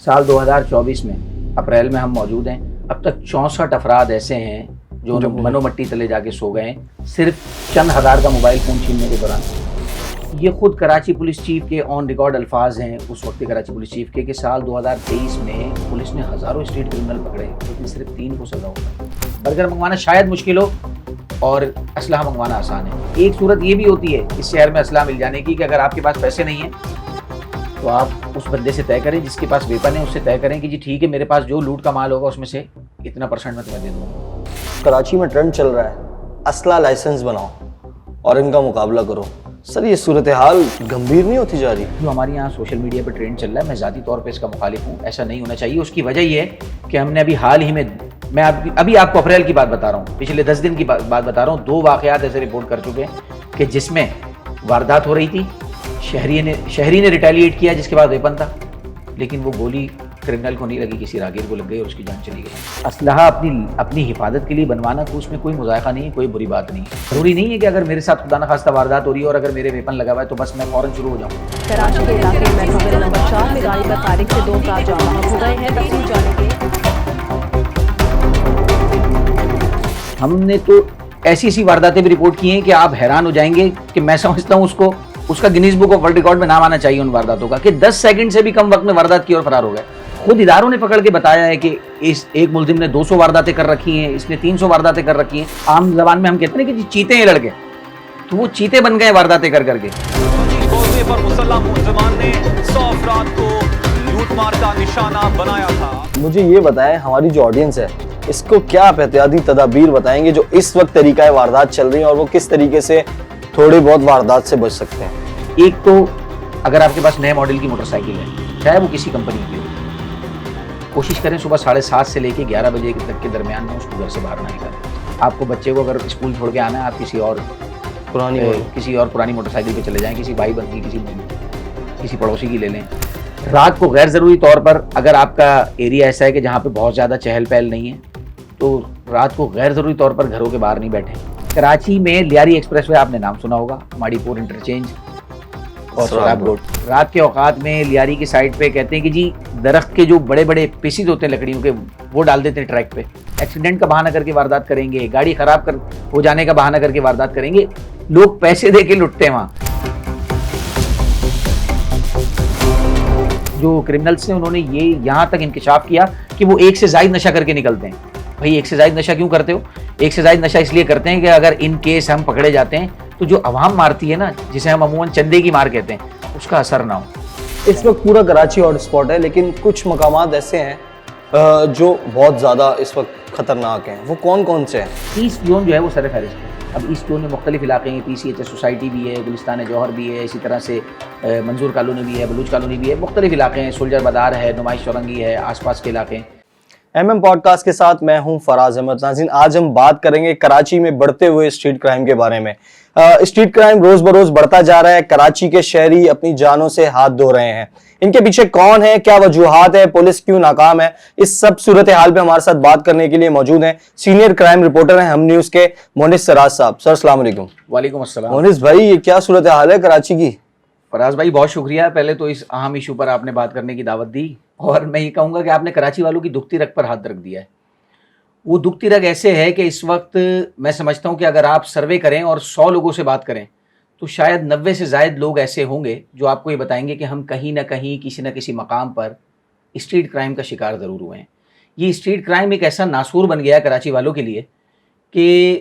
سال 2024 میں اپریل میں ہم موجود ہیں. اب تک 64 افراد ایسے ہیں جو منو مٹی تلے جا کے سو گئے ہیں صرف چند ہزار کا موبائل فون چھیننے کے دوران. یہ خود کراچی پولیس چیف کے آن ریکارڈ الفاظ ہیں اس وقت کے کراچی پولیس چیف کے کہ سال 2023 میں پولیس نے ہزاروں اسٹریٹ کرمنل پکڑے لیکن صرف 3 کو سزا ہوگا. برگر منگوانا شاید مشکل ہو اور اسلحہ منگوانا آسان ہے. ایک صورت یہ بھی ہوتی ہے اس شہر میں اسلحہ مل جانے کی کہ اگر آپ کے پاس پیسے نہیں ہیں تو آپ اس بندے سے طے کریں جس کے پاس ویپن ہے, اس سے طے کریں کہ جی ٹھیک ہے میرے پاس جو لوٹ کا مال ہوگا اس میں سے اتنا % میں تمہیں دے دوں گا. کراچی میں ٹرینڈ چل رہا ہے اسلحہ لائسنس بناؤ اور ان کا مقابلہ کرو. سر یہ صورتحال گمبھیر نہیں ہوتی جا رہی؟ جو ہمارے یہاں سوشل میڈیا پہ ٹرینڈ چل رہا ہے میں ذاتی طور پہ اس کا مخالف ہوں. ایسا نہیں ہونا چاہیے. اس کی وجہ یہ ہے کہ ہم نے ابھی حال ہی میں ابھی آپ کو اپریل کی بات بتا رہا ہوں, پچھلے 10 دن کی بات بتا رہا ہوں, 2 واقعات ایسے رپورٹ کر چکے ہیں کہ جس میں واردات ہو رہی تھی, شہری نے ریٹیلیٹ کیا جس کے بعد ویپن تھا لیکن وہ گولی کرمنل کو نہیں لگی, کسی راہگیر کو لگ گئی اور اس کی جان چلی گئی. اسلحہ اپنی حفاظت کے لیے بنوانا تو اس میں کوئی مذائقہ نہیں ہے, کوئی بری بات نہیں ہے. ضروری نہیں ہے کہ اگر میرے ساتھ خدا نخواستہ واردات ہو رہی ہے اور اگر میرے ویپن لگا ہوا ہے تو بس میں فوراً شروع ہو جاؤں. کراچی کے علاقے میں میٹرو ریل نمبر 4 میں گاڑی پر فائرنگ سے 2 افراد جاں بحق ہو گئے ہیں. تفصیل جانیں گے. ہم نے تو ایسی وارداتیں بھی رپورٹ کی ہیں کہ آپ حیران ہو جائیں گے کہ میں سمجھتا ہوں اس کا Guinness book of world record میں نام آنا چاہیے ان وارداتوں کا کہ 10 سیکنڈ سے بھی کم وقت میں واردات کی اور فرار ہو گئے. خود اداروں نے پکڑ کے بتایا ہے کہ اس ایک ملزم نے 200 وارداتیں کر رکھی ہیں, اس نے 300 وارداتیں کر رکھی ہیں. عام زبان میں ہم کہتے ہیں کہ چیتے ہیں لڑکے, تو وہ چیتے بن گئے وارداتیں کر کر کے. پر مسلح ملزمان نے 100 افراد کو لوٹ مار کا نشانہ بنایا تھا. مجھے یہ بتائیں ہماری جو آڈینس ہے اس کو کیا آپ احتیاطی تدابیر بتائیں گے جو اس وقت طریقہ واردات چل رہی ہیں اور وہ کس طریقے سے تھوڑی بہت واردات سے بچ سکتے ہیں؟ ایک تو اگر آپ کے پاس نئے ماڈل کی موٹر سائیکل ہے چاہے وہ کسی کمپنی کی ہو, کوشش کریں صبح 7:30 سے لے کے 11 بجے تک کے درمیان میں اس کو گھر سے باہر نہ نکالیں. آپ کو بچے کو اگر اسکول چھوڑ کے آنا ہے آپ کسی اور پرانی موٹر سائیکل پہ چلے جائیں, کسی بھائی بندی کسی پڑوسی کی لے لیں. رات کو غیر ضروری طور پر اگر آپ کا ایریا ایسا ہے کہ جہاں پہ بہت زیادہ چہل پہل نہیں ہے تو رات کو غیر ضروری طور پر گھروں کے باہر نہیں بیٹھیں. کراچی میں لیاری ایکسپریس وے آپ نے نام سنا ہوگا, ماڑی پور انٹرچینج اور سراب روڈ. رات کے اوقات میں لیاری کی سائڈ پہ کہتے ہیں کہ جی درخت کے جو بڑے بڑے پیسز ہوتے ہیں لکڑیوں کے وہ ڈال دیتے ہیں ٹریک پہ. ایکسیڈنٹ کا بہانہ کر کے واردات کریں گے, گاڑی خراب ہو جانے کا بہانہ کر کے واردات کریں گے. لوگ پیسے دے کے لٹتے ہیں وہاں. جو کرمنلز ہیں انہوں نے یہ یہاں تک انکشاف کیا کہ وہ 1 سے زائد نشہ کر کے نکلتے ہیں. بھائی 1 سے زائد نشہ کیوں کرتے ہو؟ 1 سے زائد نشہ اس لیے کرتے ہیں کہ اگر ان کیس ہم پکڑے جاتے ہیں تو جو عوام مارتی ہے نا, جسے ہم عموماً چندے کی مار کہتے ہیں, اس کا اثر نہ ہو. اس وقت پورا کراچی ہاٹ اسپاٹ ہے لیکن کچھ مقامات ایسے ہیں جو بہت زیادہ اس وقت خطرناک ہیں. وہ کون سے ہیں؟ ایسٹ زون جو ہے وہ سر فہرست ہے. اب ایسٹ زون میں مختلف علاقے ہیں, PCHS سوسائٹی بھی ہے, گلستان جوہر بھی ہے, اسی طرح سے منظور کالونی بھی ہے, بلوچ کالونی بھی ہے. مختلف علاقے ہیں, سلجر بازار ہے, نمائش چورنگی ہے, آس پاس کے علاقے ہیں. MM پوڈ کاسٹ کے ساتھ میں ہوں فراز احمد. ناظرین آج ہم بات کریں گے کراچی میں بڑھتے ہوئے اسٹریٹ کرائم کے بارے میں. اسٹریٹ کرائم روز بروز بڑھتا جا رہا ہے. کراچی کے شہری اپنی جانوں سے ہاتھ دھو رہے ہیں. ان کے پیچھے کون ہے, کیا وجوہات ہے, پولیس کیوں ناکام ہے, اس سب صورتحال پہ ہمارے ساتھ بات کرنے کے لیے موجود ہیں سینئر کرائم رپورٹر ہیں ہم نیوز کے مونس سراج صاحب. سر السلام علیکم. وعلیکم السلام. مونس بھائی یہ کیا صورتحال ہے کراچی کی؟ فراز بھائی بہت شکریہ, پہلے تو اس اہم ایشو پر آپ نے بات کرنے کی دعوت دی, اور میں یہ کہوں گا کہ آپ نے کراچی والوں کی دکھتی رگ پر ہاتھ رکھ دیا ہے. وہ دکھتی رگ ایسے ہے کہ اس وقت میں سمجھتا ہوں کہ اگر آپ سروے کریں اور 100 لوگوں سے بات کریں تو شاید 90 سے زائد لوگ ایسے ہوں گے جو آپ کو یہ بتائیں گے کہ ہم کہیں نہ کہیں کسی نہ کسی مقام پر اسٹریٹ کرائم کا شکار ضرور ہوئے ہیں. یہ اسٹریٹ کرائم ایک ایسا ناسور بن گیا ہے کراچی والوں کے لیے کہ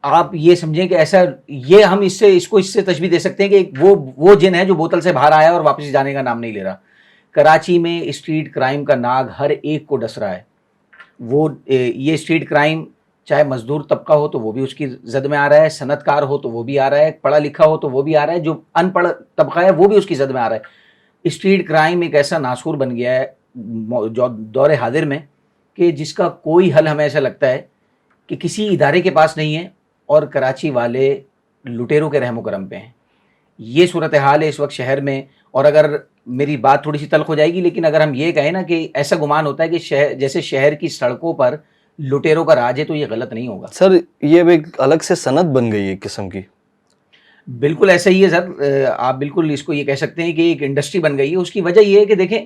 آپ یہ سمجھیں کہ ایسا یہ ہم اس سے تشبیہ دے سکتے ہیں کہ وہ جن ہے جو بوتل سے باہر آیا اور واپس جانے کا نام نہیں لے رہا. کراچی میں اسٹریٹ کرائم کا ناگ ہر ایک کو ڈس رہا ہے. یہ اسٹریٹ کرائم چاہے مزدور طبقہ ہو تو وہ بھی اس کی زد میں آ رہا ہے, صنعت کار ہو تو وہ بھی آ رہا ہے, پڑھا لکھا ہو تو وہ بھی آ رہا ہے, جو ان پڑھ طبقہ ہے وہ بھی اس کی زد میں آ رہا ہے. اسٹریٹ کرائم ایک ایسا ناسور بن گیا ہے دور حاضر میں کہ جس کا کوئی حل ہمیں ایسا لگتا ہے کہ کسی ادارے کے پاس نہیں ہے اور کراچی والے لٹیروں کے رحم و کرم پہ ہیں. یہ صورتحال ہے اس وقت شہر میں. اور اگر میری بات تھوڑی سی تلخ ہو جائے گی لیکن اگر ہم یہ کہیں نا کہ ایسا گمان ہوتا ہے کہ جیسے شہر کی سڑکوں پر لٹیروں کا راج ہے تو یہ غلط نہیں ہوگا. سر یہ ایک الگ سے صنعت بن گئی ہے ایک قسم کی. بالکل ایسا ہی ہے سر, آپ بالکل اس کو یہ کہہ سکتے ہیں کہ ایک انڈسٹری بن گئی ہے. اس کی وجہ یہ ہے کہ دیکھیں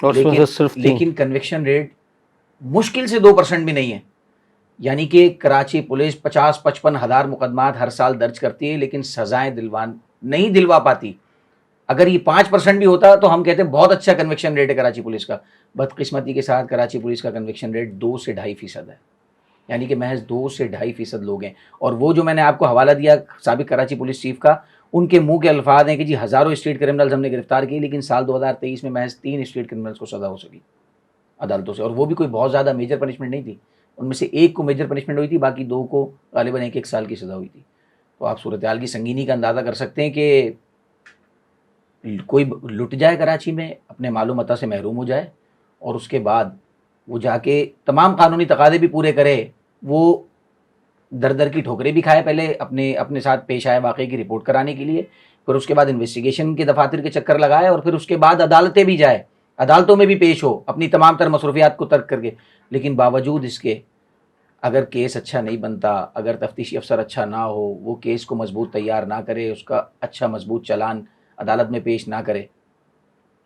اور اس میں سے صرف 3 لیکن کنوکشن ریٹ مشکل سے 2% بھی نہیں ہے. یعنی کہ کراچی پولیس 50-55 ہزار مقدمات ہر سال درج کرتی ہے لیکن سزائیں نہیں دلوا پاتی. اگر یہ 5% بھی ہوتا تو ہم کہتے ہیں بہت اچھا کنوکشن ریٹ ہے کراچی پولیس کا. بدقسمتی کے ساتھ کراچی پولیس کا کنوکشن ریٹ 2 سے 2.5% ہے. یعنی کہ محض 2 سے 2.5% لوگ ہیں. اور وہ جو میں نے آپ کو حوالہ دیا سابق کراچی پولیس چیف کا, ان کے منہ کے الفاظ ہیں کہ جی ہزاروں اسٹریٹ کرمنلز ہم نے گرفتار کی لیکن سال 2023 میں محض 3 اسٹریٹ کرمنلز کو سزا ہو سکی عدالتوں سے, اور وہ بھی کوئی بہت زیادہ میجر پنشمنٹ نہیں تھی. ان میں سے ایک کو میجر پنشمنٹ ہوئی تھی, باقی 2 کو غالباً 1 سال کی سزا ہوئی تھی. تو آپ صورتحال کی سنگینی کا اندازہ کر سکتے ہیں کہ کوئی لٹ جائے کراچی میں, اپنے معلوم متا سے محروم ہو جائے, اور اس کے بعد وہ جا کے تمام قانونی تقاضے بھی پورے کرے, وہ در کی ٹھوکریں بھی کھائے, پہلے اپنے ساتھ پیش آئے واقعے کی رپورٹ کرانے کے لیے, پھر اس کے بعد انویسٹیگیشن کے دفاتر کے چکر لگائے, اور پھر اس کے بعد عدالتیں بھی جائے, عدالتوں میں بھی پیش ہو اپنی تمام تر مصروفیات کو ترک کر کے. لیکن باوجود اس کے اگر کیس اچھا نہیں بنتا, اگر تفتیشی افسر اچھا نہ ہو, وہ کیس کو مضبوط تیار نہ کرے, اس کا اچھا مضبوط چلان عدالت میں پیش نہ کرے,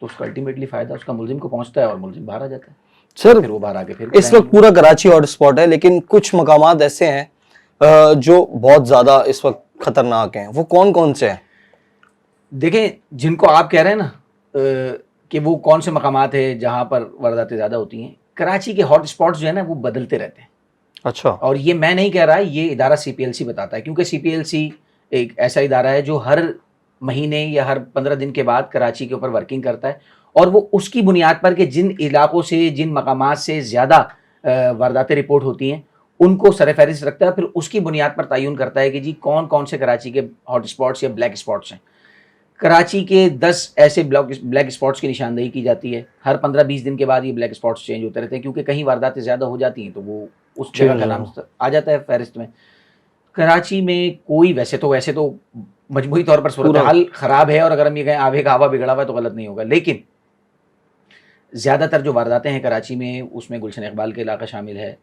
تو اس کا الٹیمیٹلی فائدہ اس کا ملزم کو پہنچتا ہے اور ملزم باہر آ جاتا ہے. سر پھر وہ باہر آ کے پھر اس وقت پورا کراچی ہاٹ اسپاٹ ہے, لیکن کچھ مقامات ایسے ہیں جو بہت زیادہ اس وقت خطرناک ہیں, وہ کون کون سے ہیں؟ دیکھیں, جن کو آپ کہہ رہے ہیں نا کہ وہ کون سے مقامات ہیں جہاں پر وارداتیں زیادہ ہوتی ہیں, کراچی کے ہاٹ اسپاٹس جو ہے نا وہ بدلتے رہتے ہیں. اچھا. اور یہ میں نہیں کہہ رہا, یہ ادارہ CPLC بتاتا ہے, کیونکہ CPLC ایک ایسا ادارہ ہے جو ہر مہینے یا ہر 15 دن کے بعد کراچی کے اوپر ورکنگ کرتا ہے, اور وہ اس کی بنیاد پر کہ جن علاقوں سے جن مقامات سے زیادہ وارداتیں رپورٹ ہوتی ہیں ان کو سر فہرست رکھتا ہے, پھر اس کی بنیاد پر تعین کرتا ہے کہ جی کون کون سے کراچی کے ہاٹ اسپاٹس یا بلیک اسپاٹس ہیں. کراچی کے 10 ایسے بلیک اسپاٹس کی نشاندہی کی جاتی ہے. ہر 15-20 دن کے بعد یہ بلیک اسپاٹس چینج ہوتے رہتے ہیں, کیونکہ کہیں وارداتیں زیادہ ہو جاتی ہیں تو وہ اس جگہ کا نام آ جاتا ہے فہرست میں. کراچی میں کوئی ویسے تو مجموعی طور پر صورتحال خراب ہے, اور اگر ہم یہ کہیں آبے کا ہوا بگڑا ہوا ہے تو غلط نہیں ہوگا, لیکن زیادہ تر جو وارداتیں ہیں کراچی میں اس میں گلشن اقبال کا علاقہ شامل ہے,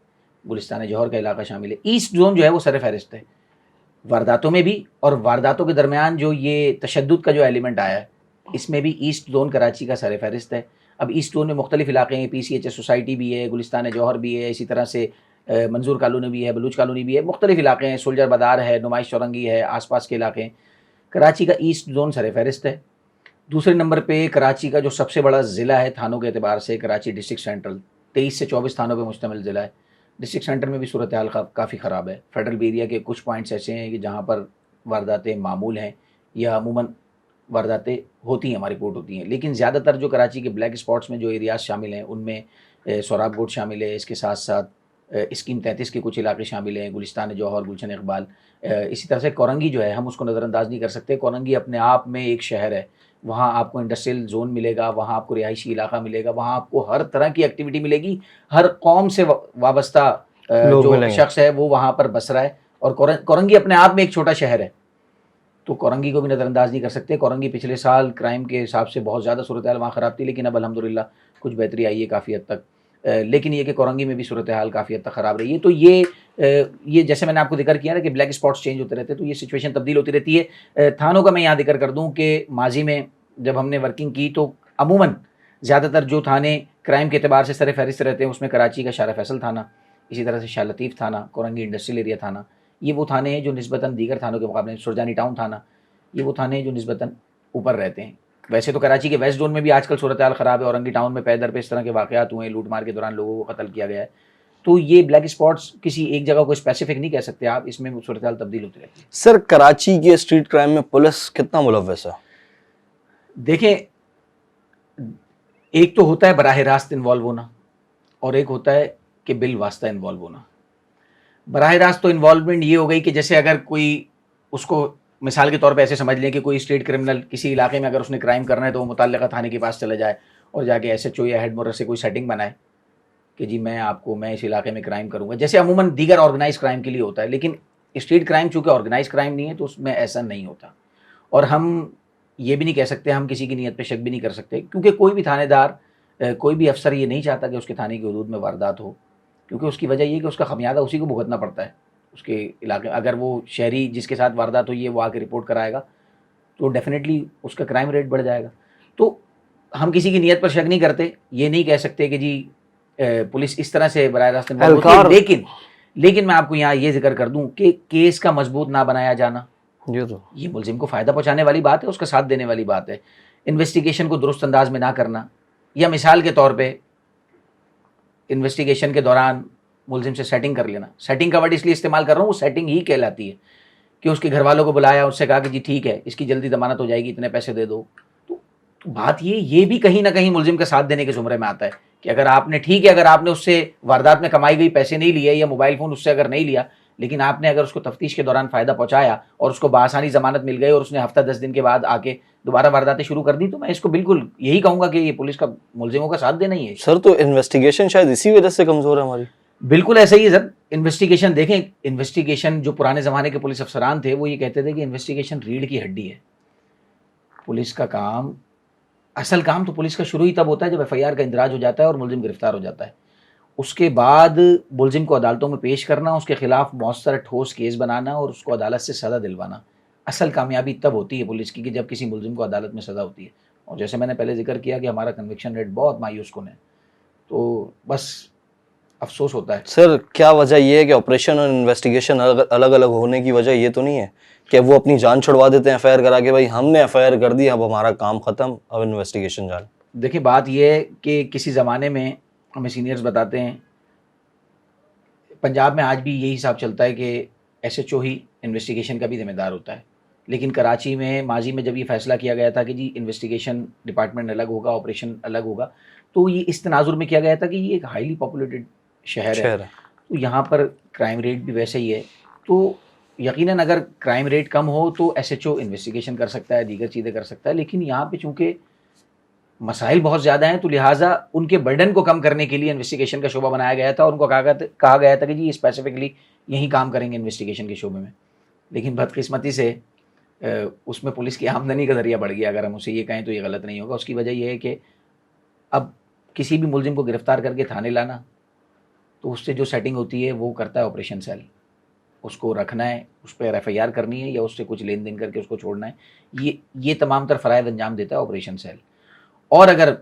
گلستان جوہر کا علاقہ شامل ہے. ایسٹ زون جو ہے وہ سر فہرست ہے وارداتوں میں بھی, اور وارداتوں کے درمیان جو یہ تشدد کا جو ایلیمنٹ آیا ہے اس میں بھی ایسٹ زون کراچی کا سر فہرست ہے. اب ایسٹ زون میں مختلف علاقے ہیں, PCHS سوسائٹی بھی ہے, گلستان جوہر بھی ہے, اسی طرح سے منظور کالونی بھی ہے, بلوچ کالونی بھی ہے, مختلف علاقے ہیں, سولجر بازار ہے, نمائش چورنگی ہے, آس پاس کے علاقے ہیں. کراچی کا ایسٹ زون سر فہرست ہے. دوسرے نمبر پہ کراچی کا جو سب سے بڑا ضلع ہے تھانوں کے اعتبار سے, کراچی ڈسٹرکٹ سینٹرل 23 سے 24 تھانوں پہ مشتمل ضلع ہے. ڈسٹرکٹ سینٹر میں بھی صورتحال کافی خراب ہے. فیڈرل ایریا کے کچھ پوائنٹس ایسے ہیں کہ جہاں پر وارداتیں معمول ہیں یا عموماً وارداتیں ہوتی ہیں, ہماری رپورٹ ہوتی ہیں, لیکن زیادہ تر جو کراچی کے بلیک اسپاٹس میں جو ایریاز شامل ہیں ان میں سوراب گوٹ شامل ہے, اس کے ساتھ ساتھ اسکیم 33 کے کچھ علاقے شامل ہیں, گلستان جوہر, گلشن اقبال, اسی طرح سے کورنگی جو ہے ہم اس کو نظر انداز نہیں کر سکتے. کورنگی اپنے آپ میں ایک شہر ہے, وہاں آپ کو انڈسٹریل زون ملے گا, وہاں آپ کو رہائشی علاقہ ملے گا, وہاں آپ کو ہر طرح کی ایکٹیویٹی ملے گی, ہر قوم سے وابستہ جو شخص ہے وہ وہاں پر بس رہا ہے. اور کورنگی اپنے آپ میں ایک چھوٹا شہر ہے, تو کورنگی کو بھی نظر انداز نہیں کر سکتے. کورنگی پچھلے سال کرائم کے حساب سے بہت زیادہ صورتحال وہاں خراب تھی, لیکن اب الحمدللہ کچھ بہتری آئی ہے کافی حد تک, لیکن یہ کہ کورنگی میں بھی صورتحال کافی حد تک خراب رہی ہے. تو یہ جیسے میں نے آپ کو ذکر کیا نا کہ بلیک اسپاٹس چینج ہوتے رہتے ہیں, تو یہ سچویشن تبدیل ہوتی رہتی ہے. تھانوں کا میں یہاں ذکر کر دوں کہ ماضی میں جب ہم نے ورکنگ کی تو عموماً زیادہ تر جو تھانے کرائم کے اعتبار سے سر فہرست رہتے ہیں اس میں کراچی کا شارع فیصل تھانہ, اسی طرح سے شاہ لطیف تھانہ, کورنگی انڈسٹریل ایریا تھانہ, یہ وہ تھانے ہیں جو نسبتاً دیگر تھانوں کے مقابلے, سرجانی ٹاؤن تھانہ, یہ وہ تھانے ہیں جو نسبتاً اوپر رہتے ہیں. ویسے تو کراچی کے ویسٹ زون میں بھی آج کل صورتحال خراب ہے, اورنگی ٹاؤن میں پے در پہ اس طرح کے واقعات ہوئے ہیں, لوٹ مار کے دوران لوگوں کو قتل کیا گیا ہے. تو یہ بلیک اسپاٹس کسی ایک جگہ کو اسپیسیفک نہیں کہہ سکتے آپ, اس میں صورتحال تبدیل ہوتی رہتی ہے. سر کراچی کے اسٹریٹ کرائم میں پولیس کتنا ملوث ہے؟ دیکھیں, ایک تو ہوتا ہے براہ راست انوالو ہونا, اور ایک ہوتا ہے کہ بال واسطہ انوالو ہونا. براہ راست تو انوالومنٹ یہ ہو گئی کہ جیسے اگر کوئی اس کو مثال کے طور پہ ایسے سمجھ لیں کہ کوئی اسٹریٹ کرمنل کسی علاقے میں اگر اس نے کرائم کرنا ہے تو وہ متعلقہ تھانے کے پاس چلے جائے اور جا کے SHO یا ہیڈ مورر سے کوئی سیٹنگ بنائے کہ جی میں اس علاقے میں کرائم کروں گا, جیسے عموماً دیگر آرگنائز کرائم کے لیے ہوتا ہے. لیکن اسٹریٹ کرائم چونکہ آرگنائز کرائم نہیں ہے تو اس میں ایسا نہیں ہوتا, اور ہم یہ بھی نہیں کہہ سکتے, ہم کسی کی نیت پہ شک بھی نہیں کر سکتے, کیونکہ کوئی بھی تھانے دار, کوئی بھی افسر یہ نہیں چاہتا کہ اس کے تھانے کی حدود میں واردات ہو, کیونکہ اس کی وجہ یہ کہ اس کا خمیازہ اسی کو بھگتنا پڑتا ہے اس کے علاقے میں. اگر وہ شہری جس کے ساتھ واردات ہوئی ہے وہ آ کے رپورٹ کرائے گا تو ڈیفینیٹلی اس کا کرائم ریٹ بڑھ جائے گا. تو ہم کسی کی نیت پر شک نہیں کرتے, یہ نہیں کہہ سکتے کہ جی پولیس اس طرح سے براہ راست انوالو ہوتی ہے, لیکن میں آپ کو یہاں یہ ذکر کر دوں کہ کیس کا مضبوط نہ بنایا جانا یہ ملزم کو فائدہ پہنچانے والی بات ہے, اس کا ساتھ دینے والی بات ہے. انویسٹیگیشن کو درست انداز میں نہ کرنا, یا مثال کے طور پہ انویسٹیگیشن کے دوران ملزم سے سیٹنگ کر لینا. سیٹنگ کا ورڈ اس لیے استعمال کر رہا ہوں, وہ سیٹنگ ہی کہلاتی ہے کہ اس کے گھر والوں کو بلایا, اس سے کہا کہ جی ٹھیک ہے اس کی جلدی ضمانت ہو جائے گی, اتنے پیسے دے دو. تو بات یہ بھی کہیں نہ کہیں ملزم کا ساتھ دینے کے زمرے میں آتا ہے کہ اگر آپ نے, ٹھیک ہے اگر آپ نے اس سے واردات میں کمائی گئی پیسے نہیں لیے, یا موبائل فون اس سے اگر نہیں لیا, لیکن آپ نے اگر اس کو تفتیش کے دوران فائدہ پہنچایا اور اس کو بآسانی ضمانت مل گئی اور اس نے ہفتہ 10 دن کے بعد آ کے دوبارہ وارداتیں شروع کر دی, تو میں اس کو بالکل یہی کہوں گا کہ یہ پولیس کا ملزموں کا ساتھ دینا ہی ہے. سر تو انویسٹیگیشن شاید اسی وجہ سے کمزور ہے ہماری. بالکل ایسا ہی ہے سر. انویسٹیگیشن دیکھیں, انویسٹیگیشن جو پرانے زمانے کے پولیس افسران تھے وہ یہ کہتے تھے کہ انویسٹیگیشن ریڑھ کی ہڈی ہے. پولیس کا کام, اصل کام تو پولیس کا شروع ہی تب ہوتا ہے جب ایف آئی آر کا اندراج ہو جاتا ہے اور ملزم گرفتار ہو جاتا ہے. اس کے بعد ملزم کو عدالتوں میں پیش کرنا, اس کے خلاف مؤثر ٹھوس کیس بنانا اور اس کو عدالت سے سزا دلوانا. اصل کامیابی تب ہوتی ہے پولیس کی کہ جب کسی ملزم کو عدالت میں سزا ہوتی ہے. اور جیسے میں نے پہلے ذکر کیا کہ ہمارا کنوکشن ریٹ بہت مایوس کن ہے, تو بس افسوس ہوتا ہے. سر کیا وجہ یہ ہے کہ آپریشن اور انویسٹیگیشن الگ الگ ہونے کی وجہ یہ تو نہیں ہے کہ وہ اپنی جان چھڑوا دیتے ہیں ایف آئی آر کرا کے, بھائی ہم نے ایف آئی آر کر دی اب ہمارا کام ختم, اب انویسٹیگیشن جان. دیکھیں بات یہ ہے کہ کسی زمانے میں ہمیں سینئرز بتاتے ہیں, پنجاب میں آج بھی یہی حساب چلتا ہے کہ ایس ایچ او ہی انویسٹیگیشن کا بھی ذمہ دار ہوتا ہے. لیکن کراچی میں ماضی میں جب یہ فیصلہ کیا گیا تھا کہ جی انویسٹیگیشن ڈپارٹمنٹ الگ ہوگا, آپریشن الگ ہوگا, تو یہ اس تناظر میں کیا گیا تھا کہ یہ ایک ہائیلی پاپولیٹڈ شہر ہے, تو یہاں پر کرائم ریٹ بھی ویسے ہی ہے. تو یقیناً اگر کرائم ریٹ کم ہو تو ایس ایچ او انویسٹیگیشن کر سکتا ہے, دیگر چیزیں کر سکتا ہے, لیکن یہاں پہ چونکہ مسائل بہت زیادہ ہیں تو لہٰذا ان کے برڈن کو کم کرنے کے لیے انویسٹیگیشن کا شعبہ بنایا گیا تھا, اور ان کو کہا گیا تھا کہ جی اسپیسیفکلی یہی کام کریں گے انویسٹیگیشن کے شعبے میں. لیکن بدقسمتی سے اس میں پولیس کی آمدنی کا ذریعہ بڑھ گیا, اگر ہم اسے یہ کہیں تو یہ غلط نہیں ہوگا. اس کی وجہ یہ ہے کہ اب کسی بھی ملزم کو گرفتار کر کے تھانے لانا, تو اس سے جو سیٹنگ ہوتی ہے وہ کرتا ہے آپریشن سیل. اس کو رکھنا ہے, اس پہ ایف آئی آر کرنی ہے, یا اس سے کچھ لین دین کر کے اس کو چھوڑنا ہے, یہ تمام تر فرائض انجام دیتا ہے آپریشن سیل. اور اگر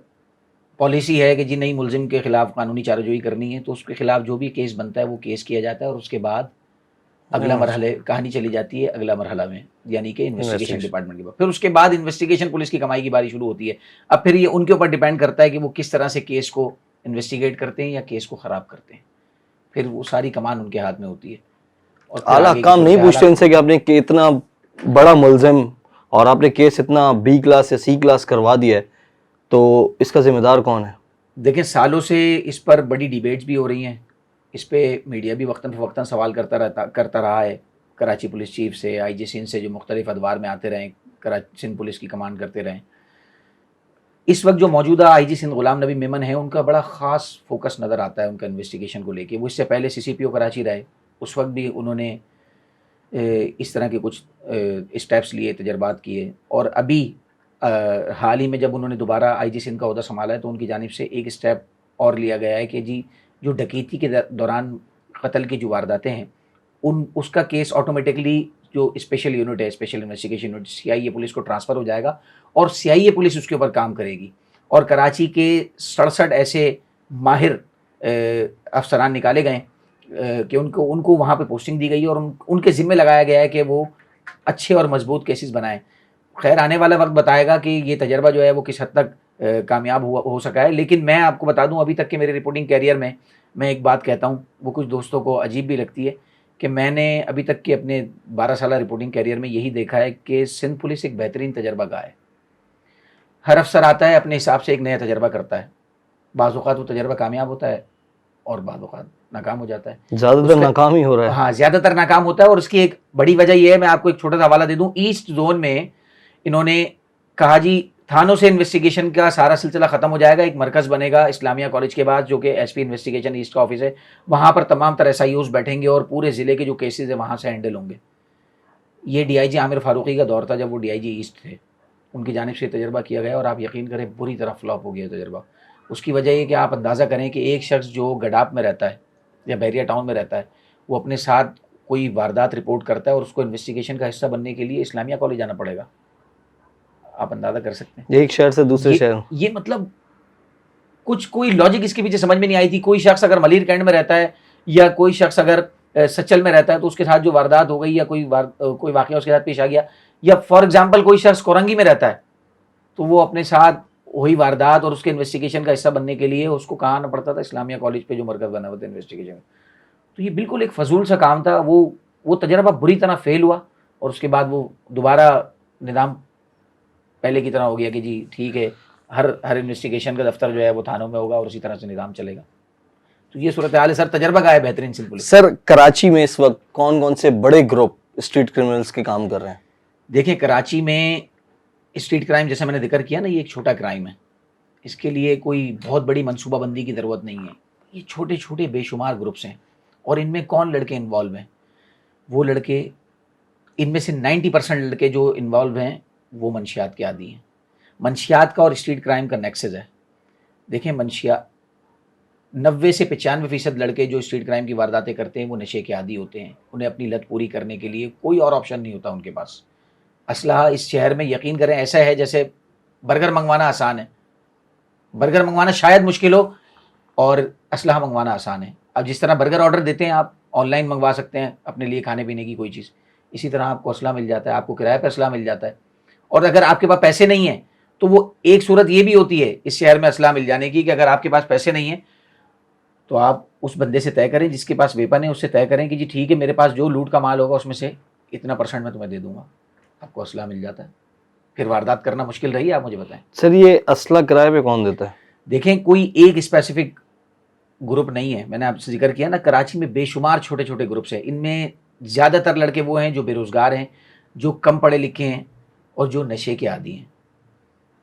پالیسی ہے کہ جی نہیں ملزم کے خلاف قانونی چارجوئی کرنی ہے, تو اس کے خلاف جو بھی کیس بنتا ہے وہ کیس کیا جاتا ہے, اور اس کے بعد اگلا مرحلے کہانی چلی جاتی ہے اگلا مرحلہ میں, یعنی کہ انویسٹیگیشن ڈپارٹمنٹ کے بعد. پھر اس کے بعد انویسٹیگیشن پولیس کی کمائی کی باری شروع ہوتی ہے. اب پھر یہ ان کے اوپر ڈیپینڈ کرتا ہے کہ وہ کس طرح سے کیس کو انویسٹیگیٹ کرتے ہیں یا کیس کو خراب کرتے ہیں. پھر وہ ساری کمان ان کے ہاتھ میں ہوتی ہے. اعلیٰ کام نہیں پوچھتے ان سے کہ آپ نے اتنا بڑا ملزم اور آپ نے کیس اتنا بی کلاس یا سی کلاس کروا دیا ہے, تو اس کا ذمہ دار کون ہے؟ دیکھیں سالوں سے اس پر بڑی ڈیبیٹس بھی ہو رہی ہیں, اس پہ میڈیا بھی وقتاً فوقتاً سوال کرتا رہا ہے. کراچی پولیس چیف سے, آئی جی سندھ سے جو مختلف ادوار میں آتے رہیں, سندھ پولیس کی کمانڈ کرتے رہیں. اس وقت جو موجودہ آئی جی سندھ غلام نبی میمن ہے, ان کا بڑا خاص فوکس نظر آتا ہے ان کا انویسٹیگیشن کو لے کے. وہ اس سے پہلے سی سی پی او کراچی رہے, اس وقت بھی انہوں نے اس طرح کے کچھ اسٹیپس لیے, تجربات کیے. اور ابھی حال ہی میں جب انہوں نے دوبارہ آئی جی سندھ کا عہدہ سنبھالا ہے, تو ان کی جانب سے ایک اسٹیپ اور لیا گیا ہے کہ جی جو ڈکیتی کے دوران قتل کی جو وارداتیں ہیں, اس کا کیس آٹومیٹکلی جو اسپیشل یونٹ ہے, اسپیشل انویسٹیگیشن یونٹ سی آئی اے پولیس کو ٹرانسفر ہو جائے گا, اور سی آئی اے پولیس اس کے اوپر کام کرے گی. اور کراچی کے 67 ایسے ماہر افسران نکالے گئے کہ ان کو وہاں پہ پوسٹنگ دی گئی ہے, اور ان کے ذمے لگایا گیا ہے کہ وہ اچھے اور مضبوط کیسز بنائیں. خیر آنے والا وقت بتائے گا کہ یہ تجربہ جو ہے وہ کس حد تک کامیاب ہو سکا ہے. لیکن میں آپ کو بتا دوں, ابھی تک کے میرے رپورٹنگ کیریئر میں ایک بات کہتا ہوں, وہ کچھ دوستوں کو عجیب بھی لگتی ہے, کہ میں نے ابھی تک کے اپنے 12 سالہ رپورٹنگ کیریئر میں یہی دیکھا ہے کہ سندھ پولیس ایک بہترین تجربہ گاہ ہے. ہر افسر آتا ہے اپنے حساب سے ایک نیا تجربہ کرتا ہے. بعض اوقات وہ تجربہ کامیاب ہوتا ہے اور بعض اوقات ناکام ہو جاتا ہے. زیادہ تر ناکام ہی ہو رہا ہے. ہاں زیادہ تر ناکام ہوتا ہے, اور اس کی ایک بڑی وجہ یہ ہے, میں آپ کو ایک چھوٹا سا حوالہ دے دوں. ایسٹ زون میں انہوں نے کہا جی تھانوں سے انویسٹیگیشن کا سارا سلسلہ ختم ہو جائے گا, ایک مرکز بنے گا اسلامیہ کالج کے بعد, جو کہ ایس پی انویسٹیگیشن ایسٹ کا آفس ہے. وہاں پر تمام تر ایس آئی اوز بیٹھیں گے اور پورے ضلع کے جو کیسز ہیں وہاں سے ہینڈل ہوں گے. یہ ڈی آئی جی عامر فاروقی کا دور تھا جب وہ ڈی آئی جی ایسٹ تھے, ان کی جانب سے تجربہ کیا گیا, اور آپ یقین کریں بری طرح فلاپ ہو گیا تجربہ. اس کی وجہ یہ کہ آپ اندازہ کریں کہ ایک شخص جو گڈاپ میں رہتا ہے یا بحریہ ٹاؤن میں رہتا ہے, وہ اپنے ساتھ کوئی واردات رپورٹ کرتا ہے اور اس کو انویسٹیگیشن کا حصہ بننے کے لیے اسلامیہ کالج جانا پڑے گا. آپ اندازہ کر سکتے ہیں ایک شہر سے دوسرے شہر. یہ مطلب کچھ کوئی لاجک اس کے پیچھے سمجھ میں نہیں آئی تھی. کوئی شخص اگر ملیر کینٹ میں رہتا ہے یا کوئی شخص اگر سچل میں رہتا ہے تو اس کے ساتھ جو واردات ہو گئی یا کوئی واقعہ اس کے ساتھ پیش آ گیا, یا فار ایگزامپل کوئی شخص کورنگی میں رہتا ہے تو وہ اپنے ساتھ وہی واردات اور اس کے انویسٹیگیشن کا حصہ بننے کے لیے اس کو کہاں آنا پڑتا تھا, اسلامیہ کالج پہ جو مرکز بنا ہوا تھا انویسٹیگیشن. تو یہ بالکل ایک فضول سا کام تھا. وہ تجربہ بری طرح فیل ہوا اور اس کے بعد وہ دوبارہ نظام پہلے کی طرح ہو گیا کہ جی ٹھیک ہے ہر انویسٹیگیشن کا دفتر جو ہے وہ تھانوں میں ہوگا اور اسی طرح سے نظام چلے گا. تو یہ صورتحال ہے سر. تجربہ کا ہے بہترین سندھ پولیس. سر کراچی میں اس وقت کون کون سے بڑے گروپ اسٹریٹ کرمنلز کے کام کر رہے ہیں؟ دیکھیں کراچی میں اسٹریٹ کرائم جیسے میں نے ذکر کیا نا, یہ ایک چھوٹا کرائم ہے. اس کے لیے کوئی بہت بڑی منصوبہ بندی کی ضرورت نہیں ہے. یہ چھوٹے چھوٹے بے شمار گروپس ہیں. اور ان میں کون لڑکے انوالو ہیں؟ وہ لڑکے, ان میں سے 90% لڑکے جو انوالو ہیں وہ منشیات کے عادی ہیں. منشیات کا اور اسٹریٹ کرائم کا نیکسس ہے. دیکھیں 90 سے 95% لڑکے جو اسٹریٹ کرائم کی وارداتیں کرتے ہیں وہ نشے کے عادی ہوتے ہیں. انہیں اپنی لت پوری کرنے کے لیے کوئی اور آپشن نہیں ہوتا ان کے پاس. اسلحہ اس شہر میں یقین کریں ایسا ہے جیسے برگر منگوانا آسان ہے, برگر منگوانا شاید مشکل ہو اور اسلحہ منگوانا آسان ہے. اب جس طرح برگر آرڈر دیتے ہیں آپ آن لائن منگوا سکتے ہیں اپنے لیے کھانے پینے کی کوئی چیز, اسی طرح آپ کو اسلحہ مل جاتا ہے, آپ کو کرایہ پہ اسلحہ مل جاتا ہے. اور اگر آپ کے پاس پیسے نہیں ہیں تو وہ ایک صورت یہ بھی ہوتی ہے اس شہر میں اسلحہ مل جانے کی کہ اگر آپ کے پاس پیسے نہیں ہیں تو آپ اس بندے سے طے کریں جس کے پاس ویپن ہے, اس سے طے کریں کہ جی ٹھیک ہے میرے پاس جو لوٹ کا مال ہوگا اس میں سے اتنا % میں تمہیں دے دوں گا. آپ کو اسلحہ مل جاتا ہے, پھر واردات کرنا مشکل رہی. آپ مجھے بتائیں سر یہ اسلحہ کرائے پہ کون دیتا ہے؟ دیکھیں کوئی ایک اسپیسیفک گروپ نہیں ہے. میں نے آپ سے ذکر کیا نا کراچی میں بے شمار چھوٹے چھوٹے گروپس ہیں. ان میں زیادہ تر لڑکے وہ ہیں جو بے روزگار ہیں, جو کم پڑھے لکھے ہیں اور جو نشے کے عادی ہیں.